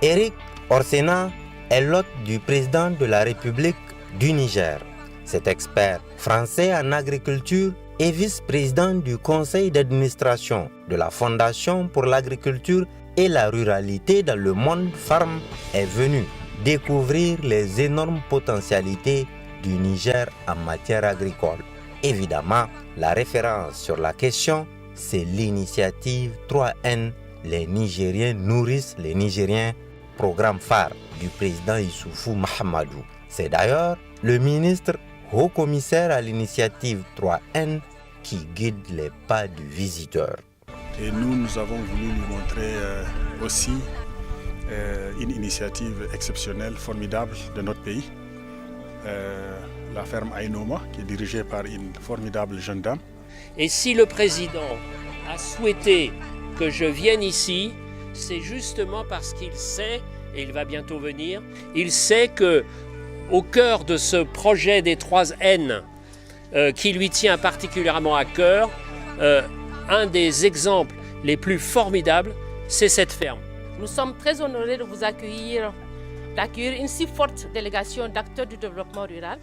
Eric Orsena est l'hôte du président de la République du Niger. Cet expert français en agriculture est vice-président du conseil d'administration de la Fondation pour l'agriculture et la ruralité dans le monde farm est venu découvrir les énormes potentialités du Niger en matière agricole. Évidemment, la référence sur la question, c'est l'initiative 3N, les Nigériens nourrissent les Nigériens, programme phare du président Issoufou Mahamadou. C'est d'ailleurs le ministre haut-commissaire à l'initiative 3N qui guide les pas du visiteur. Et nous avons voulu lui montrer aussi une initiative exceptionnelle, formidable de notre pays. La ferme Ainoma, qui est dirigée par une formidable jeune dame. Et si le président a souhaité que je vienne ici, c'est justement parce qu'il sait, et il va bientôt venir, il sait que au cœur de ce projet des 3N qui lui tient particulièrement à cœur, un des exemples les plus formidables, c'est cette ferme. Nous sommes très honorés de vous accueillir, d'accueillir une si forte délégation d'acteurs du développement rural.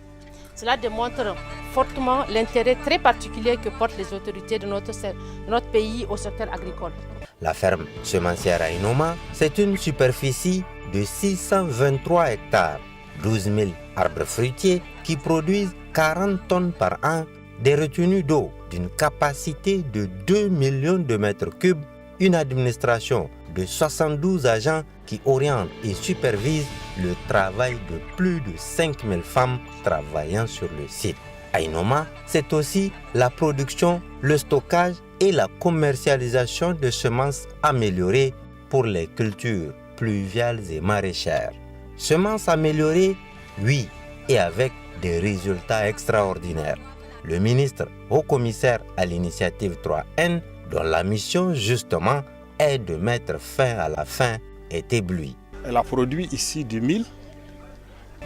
Cela démontre fortement l'intérêt très particulier que portent les autorités de notre pays au secteur agricole. La ferme semencière Ainoma, c'est une superficie de 623 hectares, 12 000 arbres fruitiers qui produisent 40 tonnes par an, des retenues d'eau d'une capacité de 2 millions de mètres cubes, une administration de 72 agents qui orientent et supervisent le travail de plus de 5 000 femmes travaillant sur le site. Ainoma, c'est aussi la production, le stockage et la commercialisation de semences améliorées pour les cultures pluviales et maraîchères. Semences améliorées, oui, et avec des résultats extraordinaires. Le ministre haut-commissaire à l'initiative 3N, dont la mission justement est de mettre fin à la faim, est ébloui. Elle a produit ici du mil.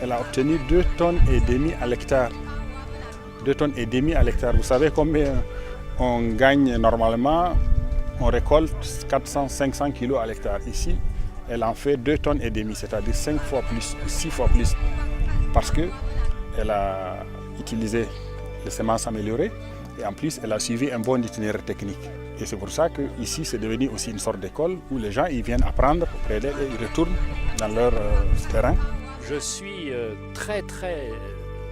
Elle a obtenu 2,5 tonnes à l'hectare. 2,5 tonnes à l'hectare. Vous savez combien on gagne normalement? On récolte 400-500 kilos à l'hectare. Ici, elle en fait 2,5 tonnes, c'est-à-dire 5 fois plus, 6 fois plus. Parce qu'elle a utilisé les semences améliorées et en plus, elle a suivi un bon itinéraire technique. Et c'est pour ça qu'ici, c'est devenu aussi une sorte d'école où les gens ils viennent apprendre auprès d'elle et ils retournent dans leur terrain. Je suis très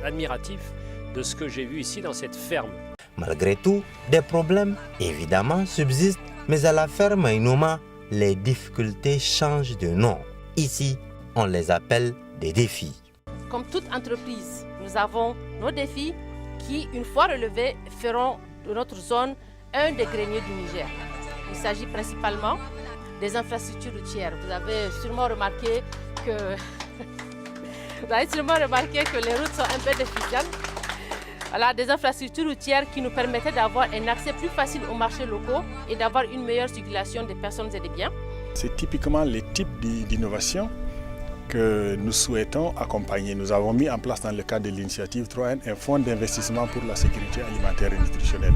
admiratif de ce que j'ai vu ici dans cette ferme. Malgré tout, des problèmes évidemment subsistent, mais à la ferme Ainoma, les difficultés changent de nom. Ici, on les appelle des défis. Comme toute entreprise, nous avons nos défis qui, une fois relevés, feront de notre zone un des greniers du Niger. Il s'agit principalement des infrastructures routières. Vous avez sûrement remarqué que les routes sont un peu déficientes. Voilà, des infrastructures routières qui nous permettaient d'avoir un accès plus facile aux marchés locaux et d'avoir une meilleure circulation des personnes et des biens. C'est typiquement les types d'innovation que nous souhaitons accompagner. Nous avons mis en place dans le cadre de l'initiative 3N un fonds d'investissement pour la sécurité alimentaire et nutritionnelle.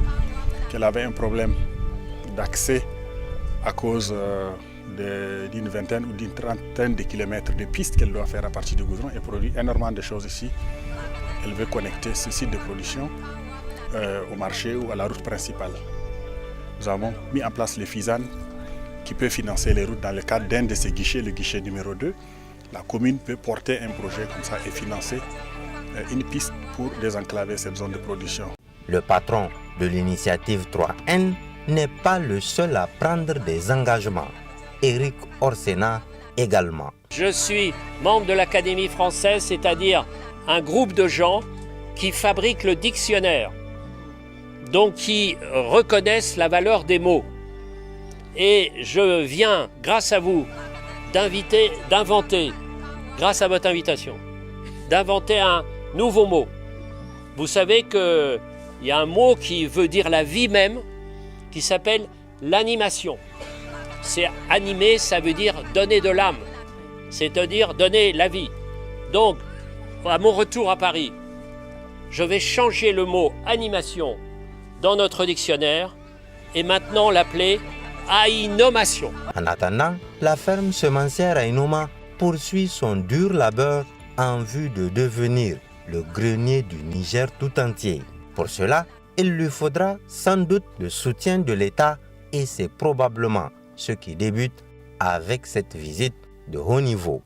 Qu'elle avait un problème d'accès à cause d'une vingtaine ou d'une trentaine de kilomètres de pistes qu'elle doit faire à partir du goudron et produit énormément de choses ici. Elle veut connecter ce site de production au marché ou à la route principale. Nous avons mis en place le FISAN qui peut financer les routes dans le cadre d'un de ces guichets, le guichet numéro 2. La commune peut porter un projet comme ça et financer une piste pour désenclaver cette zone de production. Le patron de l'initiative 3N n'est pas le seul à prendre des engagements. Eric Orsena également. Je suis membre de l'Académie française, c'est-à-dire un groupe de gens qui fabriquent le dictionnaire, donc qui reconnaissent la valeur des mots. Et je viens, grâce à vous, d'inventer, grâce à votre invitation, d'inventer un nouveau mot. Vous savez qu'il y a un mot qui veut dire la vie même, qui s'appelle l'animation. C'est animer, ça veut dire donner de l'âme, c'est-à-dire donner la vie. Donc, à mon retour à Paris, je vais changer le mot animation dans notre dictionnaire et maintenant l'appeler à innommation. En attendant, la ferme semencière à Inoma poursuit son dur labeur en vue de devenir le grenier du Niger tout entier. Pour cela, il lui faudra sans doute le soutien de l'État et c'est probablement ce qui débute avec cette visite de haut niveau.